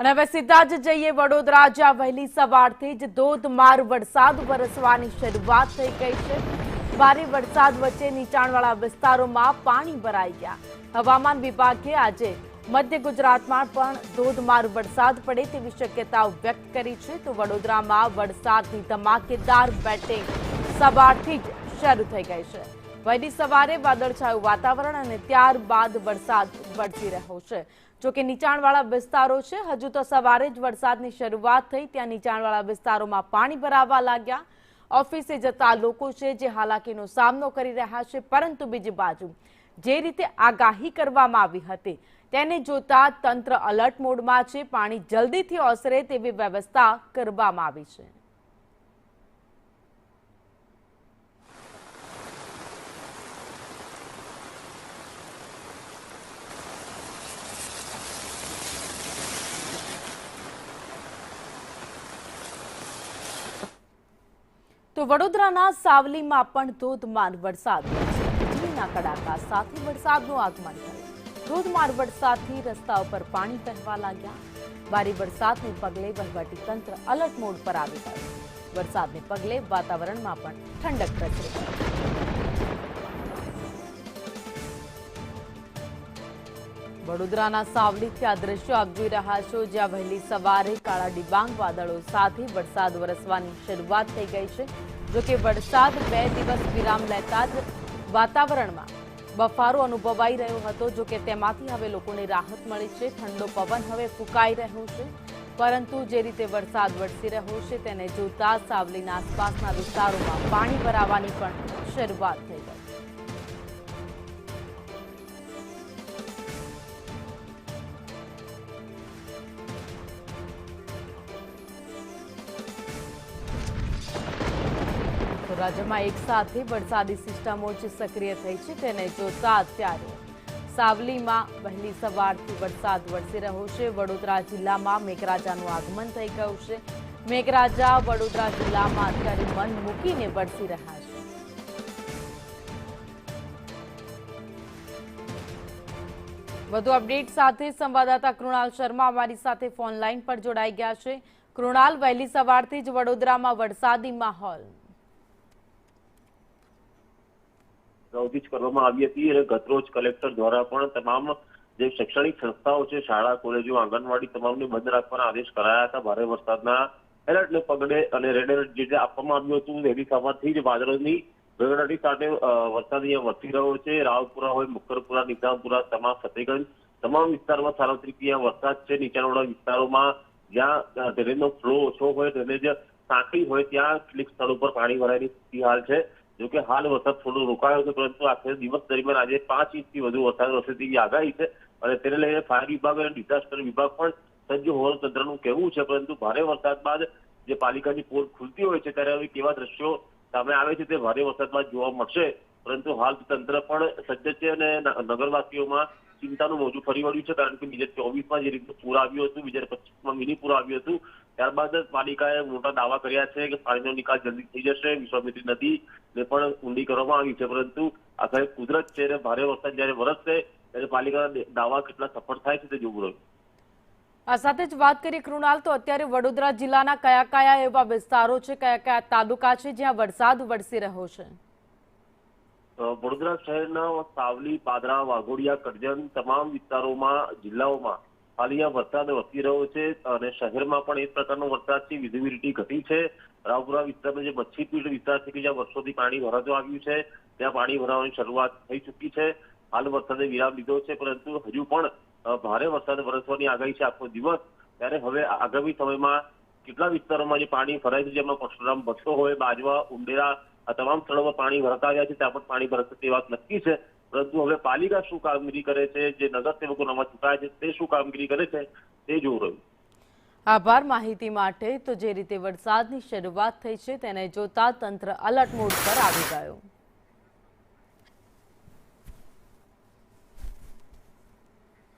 અને હવે સીધા જ જઈએ વડોદરા, જ્યાં વહેલી સવારથી જ ધોધમાર વરસાદ વરસવાની શરૂઆત થઈ ગઈ છે। ભારે વરસાદ વચ્ચે નીચાણવાળા વિસ્તારોમાં પાણી ભરાઈ ગયા। હવામાન વિભાગે આજે મધ્ય ગુજરાતમાં પણ ધોધમાર વરસાદ પડે તેવી શક્યતાઓ વ્યક્ત કરી છે। તો વડોદરામાં વરસાદની ધમાકેદાર બેટિંગ સવારથી જ શરૂ થઈ ગઈ છે। વહેલી સવારે વાદળછાયું વાતાવરણ અને ત્યારબાદ વરસાદ વરસી રહ્યો છે। જો કે નીચાણવાળા વિસ્તારો છે, હજુ તો સવારે જ વરસાદની શરૂઆત થઈ ત્યાં નીચાણવાળા વિસ્તારોમાં પાણી ભરાવા લાગ્યા। ઓફિસે જતા લોકો છે જે હાલાકીનો સામનો કરી રહ્યા છે, પરંતુ બીજી બાજુ જે રીતે આગાહી કરવામાં આવી હતી તેને જોતા તંત્ર અલર્ટ મોડમાં છે। પાણી જલ્દીથી ઓસરે તેવી વ્યવસ્થા કરવામાં આવી છે। તો વડોદરાના સાવલીમાં પણ ધોધમાર વરસાદ વરસ્યો। વીજળીના કડાકા સાથે વરસાદનું આગમન થયું। ધોધમાર વરસાદથી રસ્તાઓ પર પાણી વહેવા લાગ્યા। ભારે વરસાદને પગલે વહીવટીતંત્ર અલર્ટ મોડ પર આવી ગયું। વરસાદને પગલે વાતાવરણમાં પણ ઠંડક પ્રસરી ગઈ। વડોદરાના સાવલીથી આ દ્રશ્યો આપ જોઈ રહ્યા છો, જ્યાં વહેલી સવારે કાળા ડિબાંગ વાદળો સાથે વરસાદ વરસવાની શરૂઆત થઈ ગઈ છે। જોકે વરસાદ 2 દિવસ વિરામ લેતા જ વાતાવરણમાં બફારો અનુભવાઈ રહ્યો હતો। જોકે તેમાંથી હવે લોકોને રાહત મળી છે। ઠંડો પવન હવે ફૂંકાઈ રહ્યો છે, પરંતુ જે રીતે વરસાદ વરસી રહ્યો છે તેને જોતા સાવલીના આસપાસના વિસ્તારોમાં પાણી ભરાવાની પણ શરૂઆત થઈ ગઈ। રાજ્યમાં એક સાથે વરસાદી સિસ્ટમો જે સક્રિય થઈ છે તેને જોતા અત્યારે સાવલીમાં વહેલી સવારથી વરસાદ વરસી રહ્યો છે। વડોદરા જિલ્લામાં મેઘરાજાનું આગમન થઈ ગયું છે। મેઘરાજા વડોદરા જિલ્લામાં અત્યારે મન મૂકીને વરસી રહ્યા છે। વધુ અપડેટ સાથે સંવાદદાતા કૃણાલ શર્મા અમારી સાથે ફોન લાઈન પર જોડાઈ ગયા છે। કૃણાલ, વહેલી સવારથી જ વડોદરામાં વરસાદી માહોલ નોટિસ કરવામાં આવી હતી અને ગતરોજ કલેક્ટર દ્વારા પણ તમામ જે શૈક્ષણિક સંસ્થાઓ છે, શાળા કોલેજો આંગણવાડી તમામને બંધ રાખવાના આદેશ કરાયા હતા। ભારે વરસાદના એલર્ટને પગલે અને રેડ એલર્ટ જે આપવામાં આવ્યું હતું વહેલી સવારથી જ વાદળોની ગડગડાટી સાથે વરસાદ અહીંયા વરસી રહ્યો છે। રાવપુરા હોય, મુક્કરપુરા, નિઝામપુરા, તમામ ફતેગંજ તમામ વિસ્તારમાં સાર્વત્રિક અહીંયા વરસાદ છે। નીચાણવાળા વિસ્તારોમાં જ્યાં ડ્રેનેજનો ફ્લો ઓછો હોય, ડ્રેનેજ સાંકડી હોય ત્યાં કેટલીક સ્થળો પર પાણી ભરાયેલી સ્થિતિ હાલ છે। જોકે હાલ વરસાદ થોડો રોકાયો છે, પરંતુ આખરે દિવસ દરમિયાન આજે 5 ઇંચથી વધુ વરસાદ વરસે તેવી આગાહી છે અને તેને લઈને ફાયર વિભાગ અને ડિઝાસ્ટર વિભાગ પણ સજ્જ હોવાનું તંત્રનું કહેવું છે। પરંતુ ભારે વરસાદ બાદ જે પાલિકાની પોલ ખુલતી હોય છે ત્યારે હવે કેવા દ્રશ્યો સામે આવે છે તે ભારે વરસાદ બાદ જોવા મળશે। પરંતુ હાલ તંત્ર પણ સજ્જ છે અને નગરવાસીઓમાં ચિંતાનું મોજું ફરી વળ્યું છે, કારણ કે 2024માં જે રીતે પૂર આવ્યું હતું, 2025માં મિની પૂર આવ્યું હતું, ત્યારબાદ પાલિકાએ મોટા દાવા કર્યા છે કે પાણીનો નિકાલ જલ્દી થઈ જશે। વિશ્વામિત્રી નદીને પણ ઊંડી કરવામાં આવી છે, પરંતુ આખરે કુદરત છે અને ભારે વરસાદ જ્યારે વરસશે ત્યારે પાલિકાના દાવા કેટલા સફળ થાય છે તે જોવું રહ્યું। આ સાથે જ વાત કરીએ કૃણાલ, તો અત્યારે વડોદરા જિલ્લાના કયા કયા એવા વિસ્તારો છે, કયા કયા તાલુકા છે જ્યાં વરસાદ વરસી રહ્યો છે? વડોદરા શહેરના સાવલી, પાદરા, વાઘોડિયા, કરજણ તમામ વિસ્તારોમાં, જિલ્લાઓમાં હાલ અહીંયા વરસાદ વરસી રહ્યો છે અને શહેરમાં પણ એક પ્રકારનો વરસાદ છે। વિઝિબિલિટી ઘટી છે। રાવપુરા વિસ્તારનો જે મચ્છીપીઠ વિસ્તાર છે કે જ્યાં વર્ષોથી પાણી ભરાતું આવ્યું છે ત્યાં પાણી ભરાવાની શરૂઆત થઈ ચૂકી છે। હાલ વરસાદે વિરામ લીધો છે, પરંતુ હજુ પણ ભારે વરસાદ વરસવાની આગાહી છે આખો દિવસ। ત્યારે હવે આગામી સમયમાં કેટલા વિસ્તારોમાં જે પાણી ભરાય છે, જેમાં પરશુરામ ભટ્ટો હોય, બાજવા, ઉંડેરા આ તમામ સ્થળોમાં પાણી ભરતા આવ્યા છે, ત્યાં પણ પાણી ભરશે તે વાત નક્કી છે। પરંતુ હવે પાલિકા શું કામગીરી કરે છે, જે નગરસેવકો નવા ચૂંટાયા છે તે શું કામગીરી કરે છે તે જોવું રહ્યું। આભાર માહિતી માટે। તો જે રીતે વરસાદની શરૂઆત થઈ છે તેને જોતા તંત્ર અલર્ટ મોડ પર આવી ગયું।